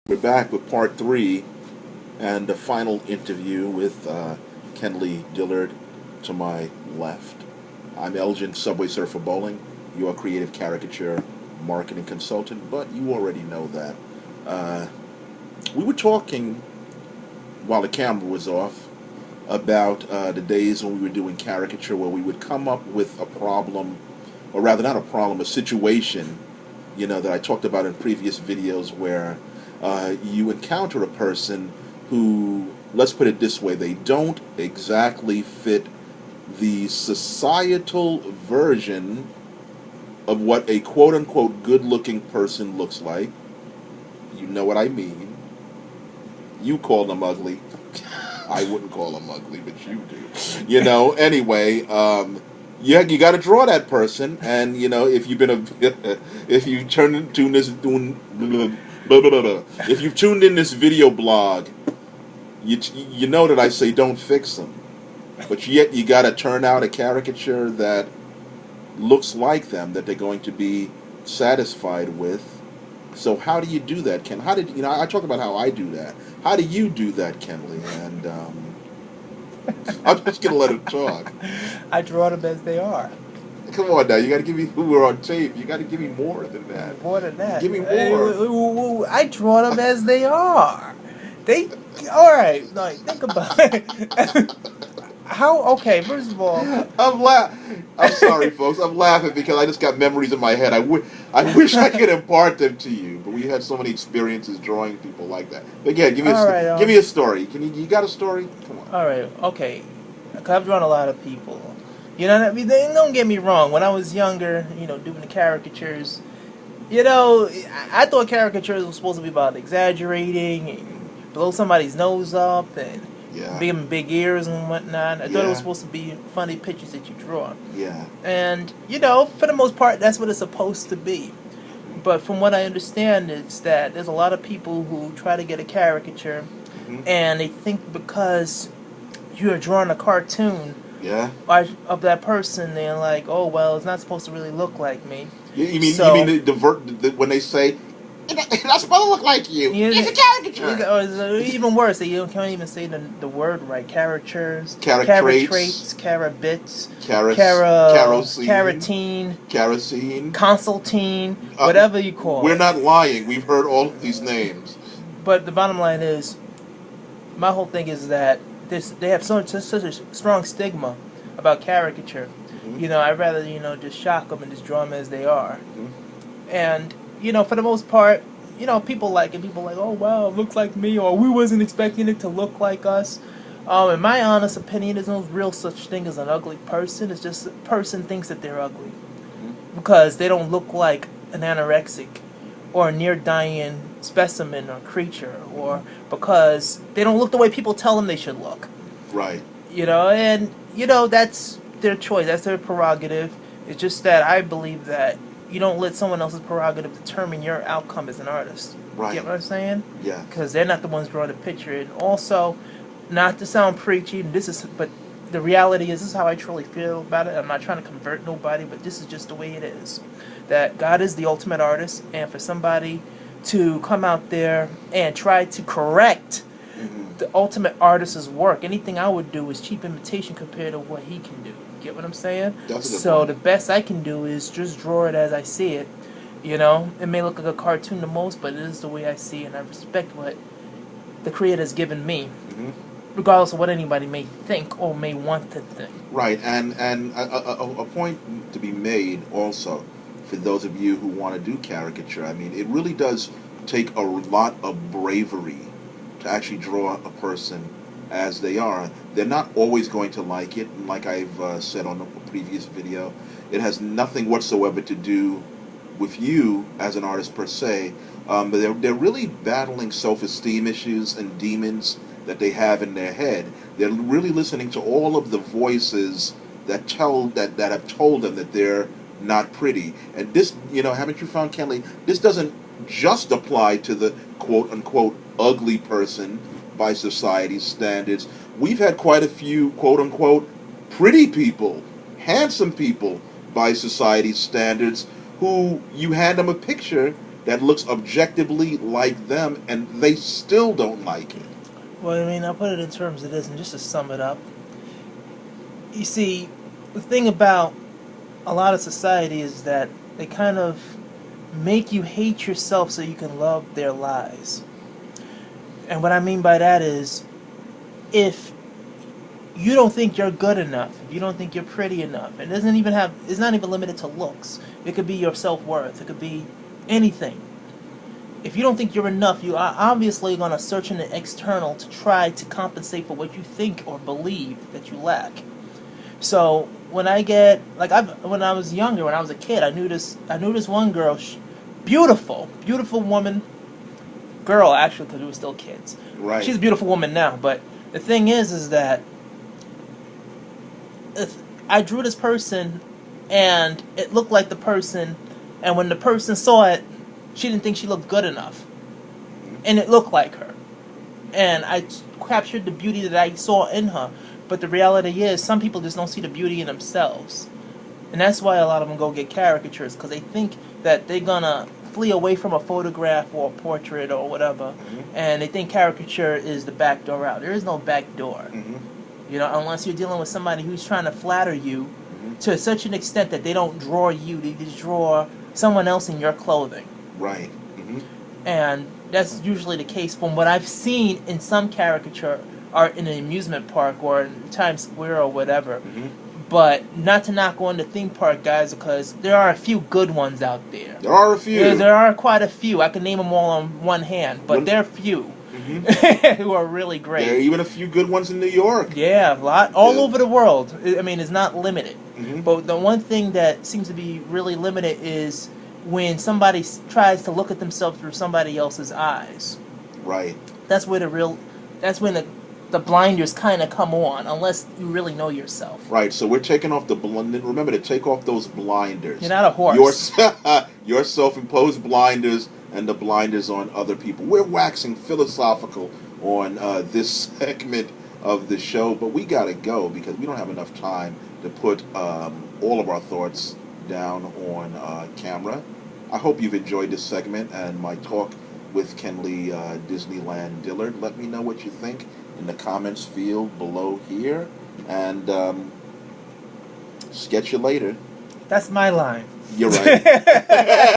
We're back with part three and the final interview with KenlyDillard to my left. I'm Elgin, Subway Surfer Bowling, your creative caricature marketing consultant, but you already know that. We were talking while the camera was off about the days when we were doing caricature where we would come up with a problem, or rather not a problem, a situation, that I talked about in previous videos where you encounter a person who, let's put it this way, they don't exactly fit the societal version of what a quote-unquote good-looking person looks like. You know what I mean. You call them ugly. I wouldn't call them ugly, but you do. Anyway, you got to draw that person, and if you've been if you if you've tuned in this video blog, you know that I say don't fix them, but yet you got to turn out a caricature that looks like them, that they're going to be satisfied with. So how do you do that, Ken? How did I talk about how I do that? How do you do that, Kenly? And I'm just gonna let him talk. I draw them as they are. Come on now, you got to give me. We're on tape. You got to give me more than that. More than that. Give me more. I draw them as they are. All right. Like, think about it. Okay, first of all, I'm sorry, folks. I'm laughing because I just got memories in my head. I wish I could impart them to you, but we had so many experiences drawing people like that. But yeah, give me a story. You got a story? Come on. All right. Okay. I've drawn a lot of people. You know what I mean? Don't get me wrong. When I was younger, doing the caricatures, I thought caricatures were supposed to be about exaggerating and blow somebody's nose up and being big ears and whatnot. I thought it was supposed to be funny pictures that you draw. Yeah. And, for the most part, that's what it's supposed to be. But from what I understand, it's that there's a lot of people who try to get a caricature, and they think because you're drawing a cartoon of that person, they're like, oh, well, it's not supposed to really look like me. You mean when they say, it's not supposed to look like you. It's a caricature. Or even worse, they can't even say the word right. Caricatures, caratraits, carabits, kerosene, consultine, whatever you call it. We're not lying. We've heard all of these names. But the bottom line is, my whole thing is that they have such a strong stigma about caricature. I'd rather just shock them and just draw them as they are. And for the most part, people like it. People are like, oh wow, it looks like me, or we wasn't expecting it to look like us. In my honest opinion, there's no real such thing as an ugly person. It's just a person thinks that they're ugly because they don't look like an anorexic or a near-dying specimen or creature, or because they don't look the way people tell them they should look. Right. And that's their choice. That's their prerogative. It's just that I believe that you don't let someone else's prerogative determine your outcome as an artist. Right. Get what I'm saying? Yeah. Because they're not the ones drawing the picture. And also, not to sound preachy, but the reality is, this is how I truly feel about it. I'm not trying to convert nobody, but this is just the way it is. That God is the ultimate artist, and for somebody to come out there and try to correct the ultimate artist's work, anything I would do is cheap imitation compared to what he can do. Get what I'm saying? So the best I can do is just draw it as I see it. It may look like a cartoon the most, but it is the way I see it, and I respect what the creator's given me, regardless of what anybody may think or may want to think. Right, and a point to be made also for those of you who want to do caricature. I mean, it really does take a lot of bravery to actually draw a person as they are. They're not always going to like it, and like I've said on a previous video, it has nothing whatsoever to do with you as an artist per se, but they're really battling self-esteem issues and demons that they have in their head. They're really listening to all of the voices that have told them that they're not pretty. And this, haven't you found, Kenly, this doesn't just apply to the quote-unquote ugly person by society's standards. We've had quite a few quote-unquote pretty people, handsome people by society's standards, who you hand them a picture that looks objectively like them, and they still don't like it. Well, I mean, I'll put it in terms of this, and just to sum it up, you see, the thing about a lot of society is that they kind of make you hate yourself so you can love their lies. And what I mean by that is, if you don't think you're good enough, if you don't think you're pretty enough, it doesn't even have, it's not even limited to looks. It could be your self-worth. It could be anything. If you don't think you're enough, you are obviously going to search in the external to try to compensate for what you think or believe that you lack. So when I get, like, when I was younger, when I was a kid, I knew this one girl, beautiful woman, girl actually, because we were still kids. Right. She's a beautiful woman now, but the thing is that if I drew this person, and it looked like the person, and when the person saw it, she didn't think she looked good enough, and it looked like her, and I captured the beauty that I saw in her. But the reality is, some people just don't see the beauty in themselves, and that's why a lot of them go get caricatures, because they think that they're gonna flee away from a photograph or a portrait or whatever, and they think caricature is the back door out. There is no back door, you know, unless you're dealing with somebody who's trying to flatter you to such an extent that they don't draw you, they just draw someone else in your clothing. Right. And that's usually the case from what I've seen in some caricature art in an amusement park or in Times Square or whatever. But not to knock on the theme park guys, because there are a few good ones out there. There are a few. There are quite a few. I can name them all on one hand, but there are few who are really great. There are even a few good ones in New York. Yeah, a lot. All over the world. I mean, it's not limited. Mm-hmm. But the one thing that seems to be really limited is when somebody tries to look at themselves through somebody else's eyes. Right. That's where that's when the blinders kind of come on, unless you really know yourself. Right. So we're taking off the remember to take off those blinders. You're not a horse. Your self-imposed blinders and the blinders on other people. We're waxing philosophical on this segment of the show, but we gotta go because we don't have enough time to put all of our thoughts down on camera. I hope you've enjoyed this segment and my talk with Kenly Disneyland Dillard. Let me know what you think in the comments field below here, and sketch you later. That's my line. You're right.